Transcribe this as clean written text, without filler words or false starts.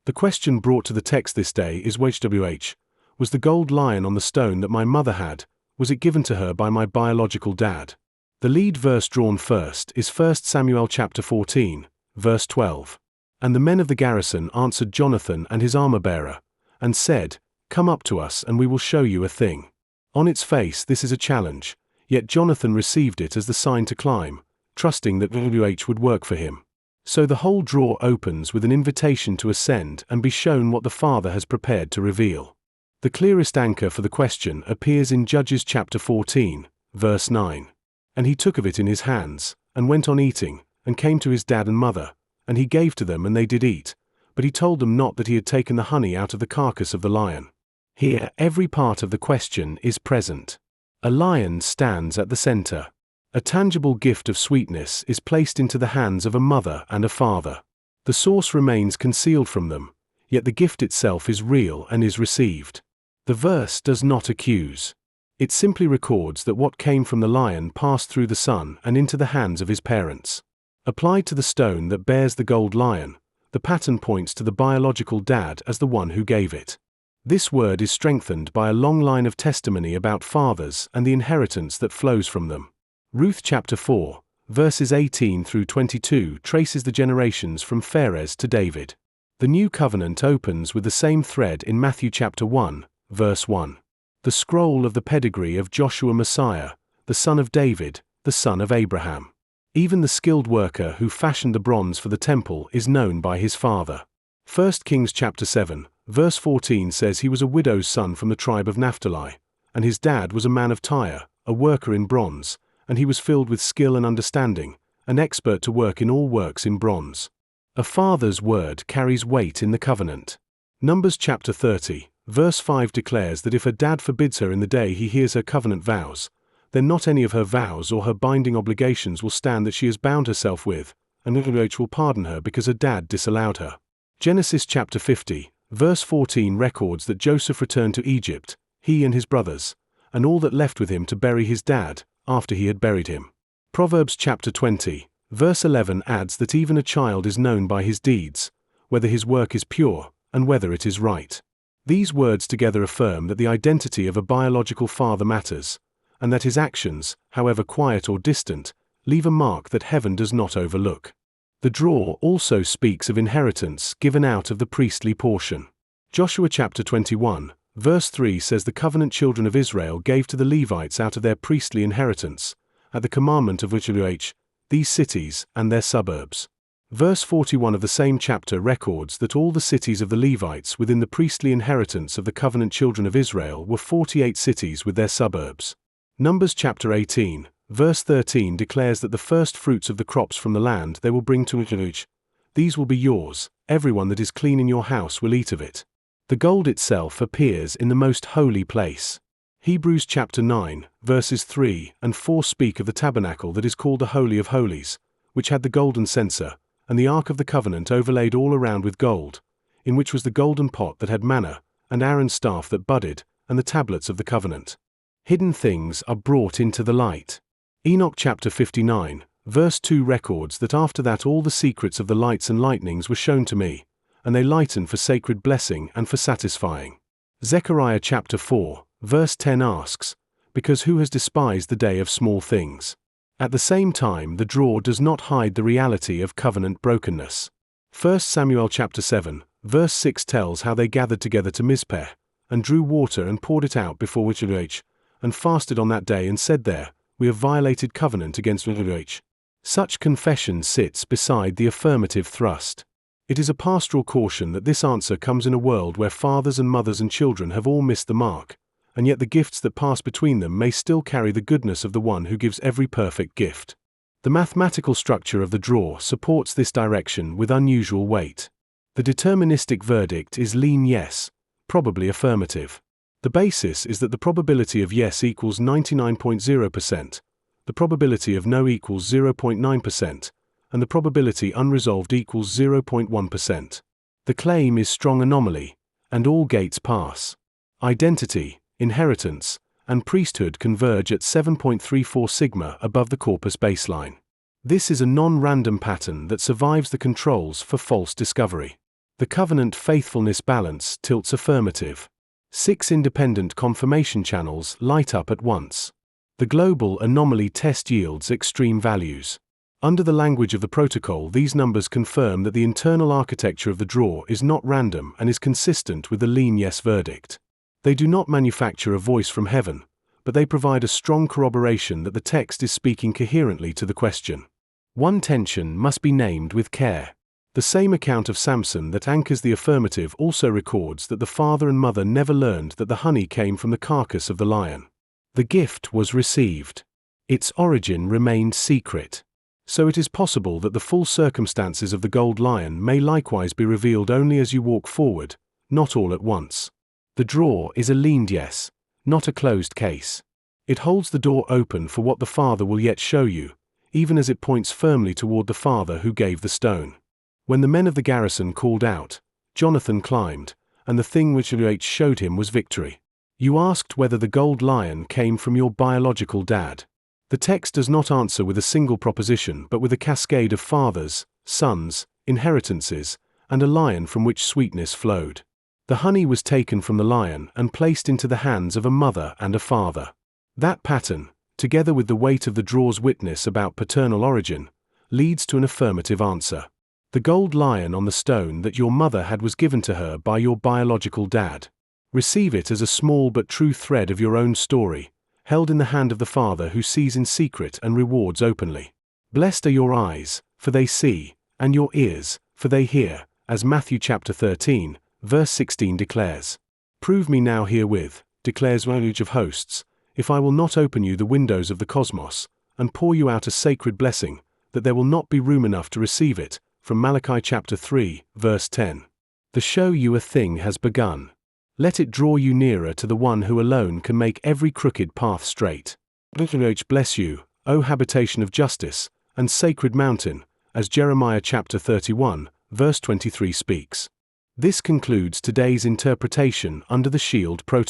The question brought to the text this day is YHWH. Was the gold lion on the stone that my mother had, was it given to her by my biological dad? The lead verse drawn first is 1 Samuel chapter 14, verse 12. And the men of the garrison answered Jonathan and his armor-bearer, and said, Come up to us and we will show you a thing. On its face this is a challenge, yet Jonathan received it as the sign to climb, trusting that YHWH would work for him. So the whole draw opens with an invitation to ascend and be shown what the Father has prepared to reveal. The clearest anchor for the question appears in Judges chapter 14, verse 9. And he took of it in his hands, and went on eating, and came to his dad and mother, and he gave to them and they did eat, but he told them not that he had taken the honey out of the carcass of the lion. Here every part of the question is present. A lion stands at the center. A tangible gift of sweetness is placed into the hands of a mother and a father. The source remains concealed from them, yet the gift itself is real and is received. The verse does not accuse. It simply records that what came from the lion passed through the son and into the hands of his parents. Applied to the stone that bears the gold lion, the pattern points to the biological dad as the one who gave it. This word is strengthened by a long line of testimony about fathers and the inheritance that flows from them. Ruth chapter 4, verses 18 through 22 traces the generations from Pharez to David. The new covenant opens with the same thread in Matthew chapter 1, verse 1. The scroll of the pedigree of Joshua Messiah, the son of David, the son of Abraham. Even the skilled worker who fashioned the bronze for the temple is known by his father. 1 Kings chapter 7, verse 14 says he was a widow's son from the tribe of Naphtali, and his dad was a man of Tyre, a worker in bronze, and he was filled with skill and understanding, an expert to work in all works in bronze. A father's word carries weight in the covenant. Numbers chapter 30, verse 5 declares that if her dad forbids her in the day he hears her covenant vows, then not any of her vows or her binding obligations will stand that she has bound herself with, and YHWH will pardon her because her dad disallowed her. Genesis chapter 50, verse 14 records that Joseph returned to Egypt, he and his brothers, and all that left with him to bury his dad, after he had buried him. Proverbs chapter 20, verse 11 adds that even a child is known by his deeds, whether his work is pure, and whether it is right. These words together affirm that the identity of a biological father matters, and that his actions, however quiet or distant, leave a mark that heaven does not overlook. The draw also speaks of inheritance given out of the priestly portion. Joshua chapter 21, verse 3 says the covenant children of Israel gave to the Levites out of their priestly inheritance, at the commandment of YHWH, these cities and their suburbs. Verse 41 of the same chapter records that all the cities of the Levites within the priestly inheritance of the covenant children of Israel were 48 cities with their suburbs. Numbers chapter 18, verse 13 declares that the first fruits of the crops from the land they will bring to YHWH. These will be yours, everyone that is clean in your house will eat of it. The gold itself appears in the most holy place. Hebrews chapter 9, verses 3 and 4 speak of the tabernacle that is called the Holy of Holies, which had the golden censer, and the Ark of the Covenant overlaid all around with gold, in which was the golden pot that had manna, and Aaron's staff that budded, and the tablets of the covenant. Hidden things are brought into the light. Enoch chapter 59, verse 2 records that after that all the secrets of the lights and lightnings were shown to me, and they lighten for sacred blessing and for satisfying. Zechariah chapter 4, verse 10 asks, Because who has despised the day of small things? At the same time the draw does not hide the reality of covenant brokenness. 1 Samuel chapter 7, verse 6 tells how they gathered together to Mizpeh, and drew water and poured it out before YHWH, and fasted on that day and said there, We have violated covenant against YHWH. Such confession sits beside the affirmative thrust. It is a pastoral caution that this answer comes in a world where fathers and mothers and children have all missed the mark, and yet the gifts that pass between them may still carry the goodness of the one who gives every perfect gift. The mathematical structure of the draw supports this direction with unusual weight. The deterministic verdict is lean yes, probably affirmative. The basis is that the probability of yes equals 99.0%, the probability of no equals 0.9%, and the probability unresolved equals 0.1%. The claim is strong anomaly, and all gates pass. Identity, inheritance, and priesthood converge at 7.34 sigma above the corpus baseline. This is a non-random pattern that survives the controls for false discovery. The covenant faithfulness balance tilts affirmative. 6 independent confirmation channels light up at once. The global anomaly test yields extreme values. Under the language of the protocol, these numbers confirm that the internal architecture of the draw is not random and is consistent with the lean yes verdict. They do not manufacture a voice from heaven, but they provide a strong corroboration that the text is speaking coherently to the question. One tension must be named with care. The same account of Samson that anchors the affirmative also records that the father and mother never learned that the honey came from the carcass of the lion. The gift was received. Its origin remained secret. So it is possible that the full circumstances of the gold lion may likewise be revealed only as you walk forward, not all at once. The draw is a leaned yes, not a closed case. It holds the door open for what the Father will yet show you, even as it points firmly toward the Father who gave the stone. When the men of the garrison called out, Jonathan climbed, and the thing which YHWH showed him was victory. You asked whether the gold lion came from your biological dad. The text does not answer with a single proposition but with a cascade of fathers, sons, inheritances, and a lion from which sweetness flowed. The honey was taken from the lion and placed into the hands of a mother and a father. That pattern, together with the weight of the draw's witness about paternal origin, leads to an affirmative answer. The gold lion on the stone that your mother had was given to her by your biological dad. Receive it as a small but true thread of your own story, held in the hand of the Father who sees in secret and rewards openly. Blessed are your eyes, for they see, and your ears, for they hear, as Matthew chapter 13, verse 16 declares. Prove me now herewith, declares YHWH, if I will not open you the windows of the cosmos, and pour you out a sacred blessing, that there will not be room enough to receive it, from Malachi chapter 3, verse 10. The show you a thing has begun. Let it draw you nearer to the one who alone can make every crooked path straight. YHWH bless you, O habitation of justice, and sacred mountain, as Jeremiah chapter 31, verse 23 speaks. This concludes today's interpretation under the Shield Protocol.